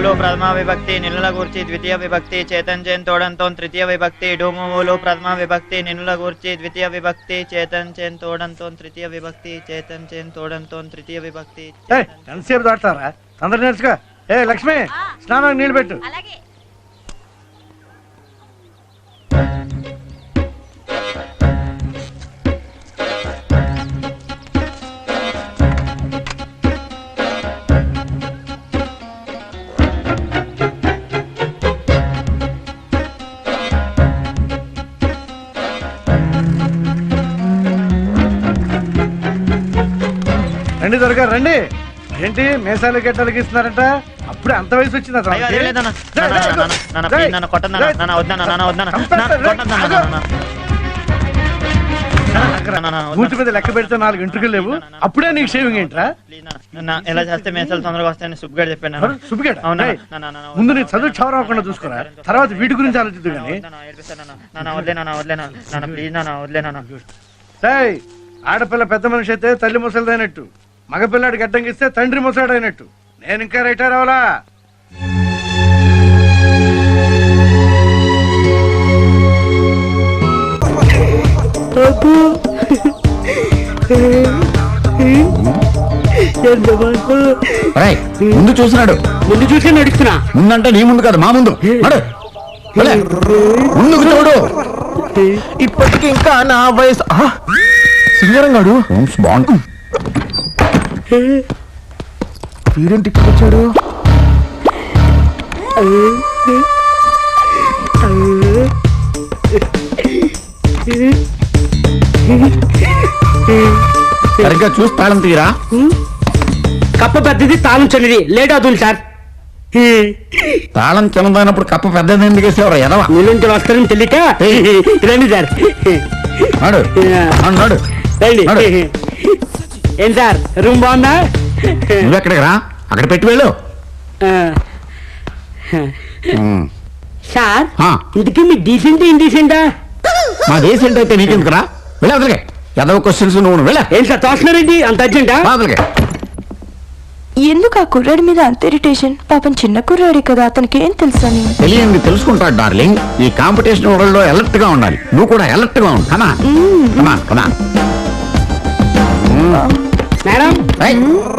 డూమువులు ప్రథమా విభక్తి నిన్నుల గూర్చి ద్వితీయ విభక్తి చేతన్ చేన్ తోడంతో తృతీయ విభక్తి డూమువులు ప్రథమా విభక్తి నిన్నుల గూర్చి ద్వితీయ విభక్తి చేతన్ చేన్ తోడంతో తృతీయ విభక్తి చేతన్ చేన్ తోడంతో తృతీయ విభక్తి. ఎంతసేపు దాడతారా? అందరు నేర్చుకో. ఏ లక్ష్మి, స్నానానికి నీళ్ళు పెట్టు. రండి దొరగారు రండి. ఏంటి మేసాలు గెట్టాలకి ఇస్తున్నారంట? అప్పుడే అంత వయసు వచ్చిందా? మూతి మీద లెక్క పెడితే 4 ఇంటర్వ్యూ లేవు, అప్పుడే నీకు షేవింగ్ ఏంట్రా? ఎలా చేస్తే మేసాలు తొందరగా వస్తాయని సుబ్బుగాడు చెప్పాను. సుబ్బుగాడు ముందు నీ చదువు క్షవరం అవ్వకుండా చూసుకోరా, తర్వాత వీటి గురించి ఆలోచిద్దు. కానీ ఆడపిల్ల పెద్ద మనిషి అయితే తల్లి ముసలిదైనట్టు, మగపిల్లాడు గడ్డంగిస్తే తండ్రి ముసలాడైనట్టు. నేను ఇంకా రిటైర్ అవ్వాలా? ముందు చూసినాడు, ముందు చూసి నడుస్తున్నా. ముందంటే నీ ముందు కాదు, మా ముందు. ముందుకు చూడు. ఇప్పటికి ఇంకా నా వయసు. సింగరంగాడు బాగుంది. వీరేంటి ఇక్కడ వచ్చాడు? సరిగ్గా చూసి తాళం తీరా. కప్ప పెద్దది, తాళం చిన్నది. లేట్ అవుతుంది సార్. తాళం చిన్నదైనప్పుడు కప్ప పెద్దది ఎందుకు వేసేవారు? ఎదవా నీళ్ళంటి వస్తారని తెలియక రండి సార్. నాడు నాడు ఏం సార్ రూమ్ బాగుందా? నువ్వెక్కడికి రా, అక్కడ పెట్టి వెళ్ళు. సార్ ఇందుకే మీ డీసెంట్ ఇండీసెంటా? మా డీసెంట్ అయితే నీకెందుకు రా? వెళ్ళి అదలకే. ఎదవ క్వశ్చన్స్ నువ్వు వెళ్ళా. ఏం సార్ తోస్తున్నారండి అంత అర్జెంటా? అదలకే. ఎందుకు ఆ కుర్రాడి మీద అంత ఇరిటేషన్? పాపం చిన్న కుర్రాడి కదా, అతనికి ఏం తెలుసని. తెలియంది తెలుసుకుంటాడు డార్లింగ్. ఈ కాంపిటీషన్ వరల్డ్ లో అలర్ట్ గా ఉండాలి. నువ్వు కూడా అలర్ట్ గా ఉండు. కమా కమా కమా. మేడం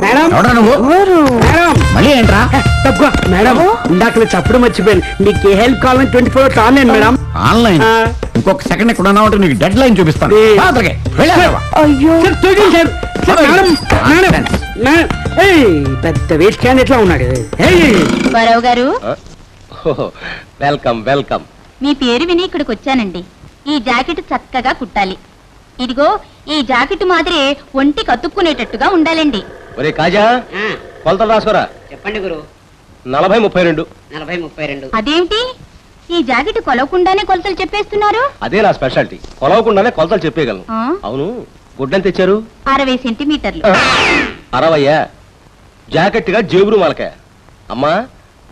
మేడం ఎవడా నువ్వు? మేడం మళ్ళీ ఏంట్రా? తక్కువ మేడం, ఇందాక చెప్పడం మర్చిపోయాను. మీకు ఏ హెల్ప్ కావాలని 24 hours ఆన్లైన్ మేడం. ఆన్లైన్? ఇంకొక సెకండ్ ఎక్కడ ఉన్నావు అంటే నీకు డెడ్ లైన్ చూపిస్తాను. అయ్యో పెద్ద వేస్ట్ క్యాన్ ఎట్లా ఉన్నాడు? బారావు గారు వెల్కమ్ వెల్కమ్. మీ పేరు విని ఇక్కడికి వచ్చానండి. ఈ జాకెట్ చక్కగా కుట్టాలి. ఇదిగో ఈ జాకెట్ మాదిరి ఒంటి కతుక్కునేటట్టుగా ఉండాలండి. ఒరే కాజా, కొలతలు రాసుకోరా. చెప్పండి గురు. 40-32. 40-32. అదేంటి ఈ జాకెట్ కొలవకుండానే కొలతలు చెప్పేస్తున్నారు? అదే నా స్పెషాలిటీ, కొలవకుండానే కొలతలు చెప్పేయగలను. అవును, గుడ్డని తెచ్చారు? 60 సెంటీమీటర్లు. 60? జాకెట్ గా జేబురు మలకాయ. అమ్మా,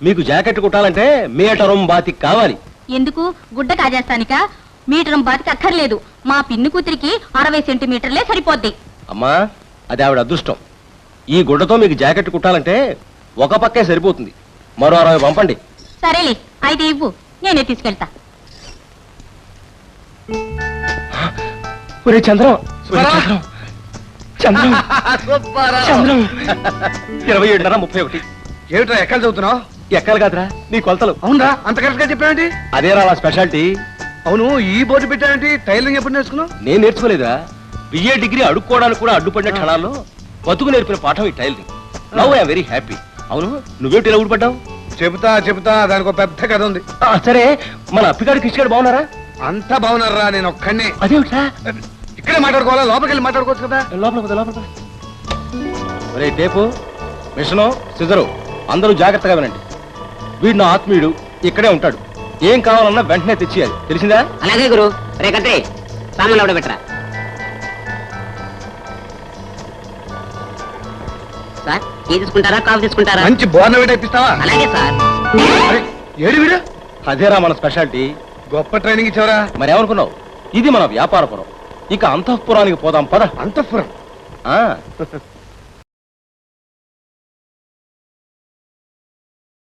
మీకు జాకెట్ కుట్టాలంటే మీటరం బాతికి కావాలి. ఎందుకు? గుడ్డ కాజేస్తానిక? మీటరం బాతికి అక్కర్లేదు. మా పిన్ని కూతురికి 60 సెంటీమీటర్లే సరిపోద్ది. అమ్మా, అది ఆవిడ అదృష్టం. ఈ గుడ్డతో మీకు జాకెట్ కుట్టాలంటే ఒక పక్కే సరిపోతుంది. మరో 60 పంపండి. సరేలే, అయితే ఇవ్వు, నేనే తీసుకెళ్తా. ఒరే చంద్రం, చంద్రం 27:31. ఏమిట్రా ఎక్కడ చదువుతున్నావు? ఎక్కాలి కాదురా నీ కొలతలు. అవునరా, అంత కరెక్ట్ గా చెప్పావేంటి? అదేరా నా స్పెషాలిటీ. అవును, ఈ బోర్డు పెట్టావేంటి? టైలరింగ్ ఎప్పుడు నేర్చుకున్నావు? నేను నేర్చుకోలేదా? BA డిగ్రీ అడుక్కోవడానికి కూడా అడ్డుపడిన క్షణాల్లో బతుకు నేర్పిన పాఠం ఈ tailoring. Now I am very happy. అవును, నువ్వేమిటి ఇలా ఊడిపడ్డావు? చెబుతా దానికి ఒక పెద్ద కథ ఉంది. సరే, మన అప్పిగాడు కిష్గాడు బాగున్నారా? అంతా బాగున్నారా? నేను ఒక్కడిని. అదేమిటా? ఇక్కడే మాట్లాడుకోవాలా? లోపలికి వెళ్ళి మాట్లాడుకోవచ్చు కదా. లోపల. ఒరే టేపు, మిషను, సిజరు అందరూ జాగ్రత్తగా వినండి. వీడు నా ఆత్మీయుడు, ఇక్కడే ఉంటాడు. ఏం కావాలన్నా వెంటనే తెచ్చియాలి, తెలిసిందా? అలాగే గురు. రే కత్రి, సామాన్లు ఎవడ పెట్టరా. సార్, టీ తీసుకుంటారా, కాఫీ తీసుకుంటారా? మంచి బోర్నవేట్ ఇప్పిస్తావా? అలాగే సార్. ఏడు వీడు? అదేరా మన స్పెషాలిటీ. గొప్ప ట్రైనింగ్ ఇచ్చావరా. మరేమనుకున్నావు? ఇది మన వ్యాపారపురం. ఇక అంతఃపురానికి పోదాం పద. అంతఃపురం?